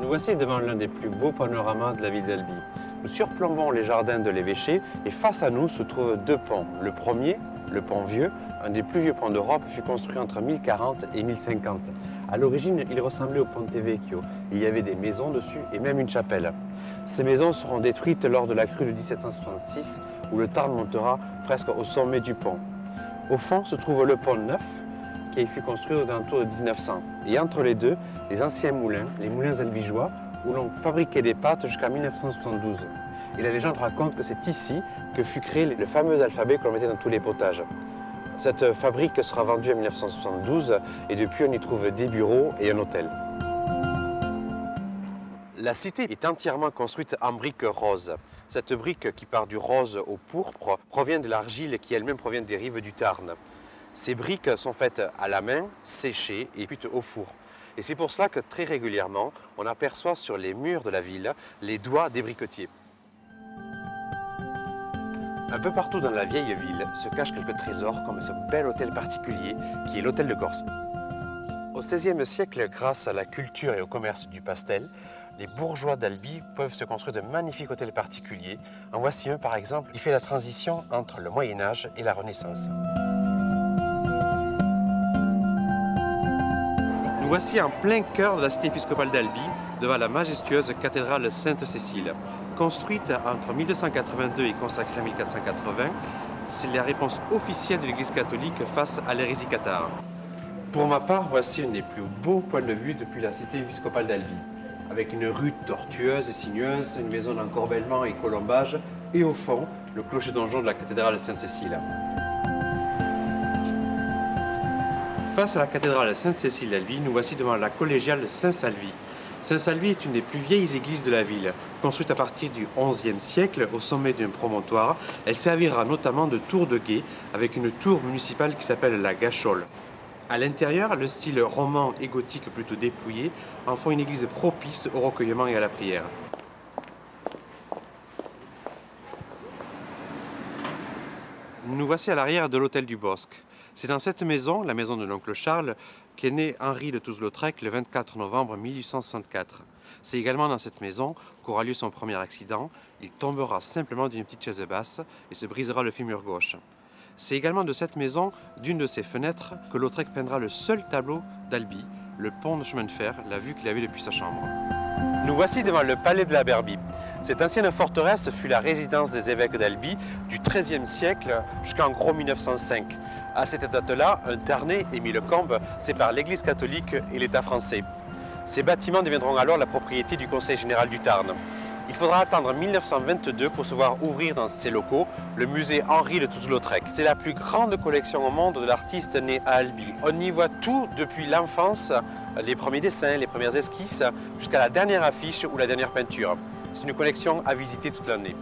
Nous voici devant l'un des plus beaux panoramas de la ville d'Albi. Nous surplombons les jardins de l'évêché et face à nous se trouvent deux ponts. Le premier, le pont Vieux, un des plus vieux ponts d'Europe, fut construit entre 1040 et 1050. À l'origine, il ressemblait au Ponte Vecchio. Il y avait des maisons dessus et même une chapelle. Ces maisons seront détruites lors de la crue de 1766 où le Tarn montera presque au sommet du pont. Au fond se trouve le pont Neuf qui fut construit aux alentours de 1900. Et entre les deux, les anciens moulins, les moulins albigeois, où l'on fabriquait des pâtes jusqu'en 1972. Et la légende raconte que c'est ici que fut créé le fameux alphabet que l'on mettait dans tous les potages. Cette fabrique sera vendue en 1972 et depuis on y trouve des bureaux et un hôtel. La cité est entièrement construite en briques roses. Cette brique qui part du rose au pourpre provient de l'argile qui elle-même provient des rives du Tarn. Ces briques sont faites à la main, séchées et cuites au four. Et c'est pour cela que très régulièrement, on aperçoit sur les murs de la ville les doigts des briquetiers. Un peu partout dans la vieille ville se cachent quelques trésors comme ce bel hôtel particulier qui est l'hôtel de Corse. Au XVIe siècle, grâce à la culture et au commerce du pastel, les bourgeois d'Albi peuvent se construire de magnifiques hôtels particuliers. En voici un par exemple qui fait la transition entre le Moyen-Âge et la Renaissance. Nous voici en plein cœur de la cité épiscopale d'Albi, devant la majestueuse cathédrale Sainte-Cécile. Construite entre 1282 et consacrée en 1480, c'est la réponse officielle de l'Église catholique face à l'hérésie cathare. Pour ma part, voici un des plus beaux points de vue depuis la cité épiscopale d'Albi, avec une rue tortueuse et sinueuse, une maison d'encorbellement et colombage, et au fond, le clocher-donjon de la cathédrale Sainte-Cécile. Face à la cathédrale Sainte-Cécile d'Albi, nous voici devant la collégiale Saint-Salvi. Saint-Salvi est une des plus vieilles églises de la ville. Construite à partir du XIe siècle au sommet d'un promontoire, elle servira notamment de tour de guet avec une tour municipale qui s'appelle la Gachole. À l'intérieur, le style roman et gothique plutôt dépouillé en font une église propice au recueillement et à la prière. Nous voici à l'arrière de l'hôtel du Bosc. C'est dans cette maison, la maison de l'oncle Charles, qu'est né Henri de Toulouse-Lautrec le 24 novembre 1864. C'est également dans cette maison qu'aura lieu son premier accident. Il tombera simplement d'une petite chaise basse et se brisera le fémur gauche. C'est également de cette maison, d'une de ses fenêtres, que Lautrec peindra le seul tableau d'Albi, le pont de chemin de fer, la vue qu'il avait depuis sa chambre. Nous voici devant le palais de la Berbie. Cette ancienne forteresse fut la résidence des évêques d'Albi du XIIIe siècle jusqu'en gros 1905. À cette date-là, un Tarnais, Émile Combes, sépare l'Église catholique et l'État français. Ces bâtiments deviendront alors la propriété du Conseil général du Tarn. Il faudra attendre 1922 pour se voir ouvrir dans ces locaux le musée Henri de Toulouse-Lautrec. C'est la plus grande collection au monde de l'artiste né à Albi. On y voit tout depuis l'enfance, les premiers dessins, les premières esquisses, jusqu'à la dernière affiche ou la dernière peinture. C'est une collection à visiter toute l'année.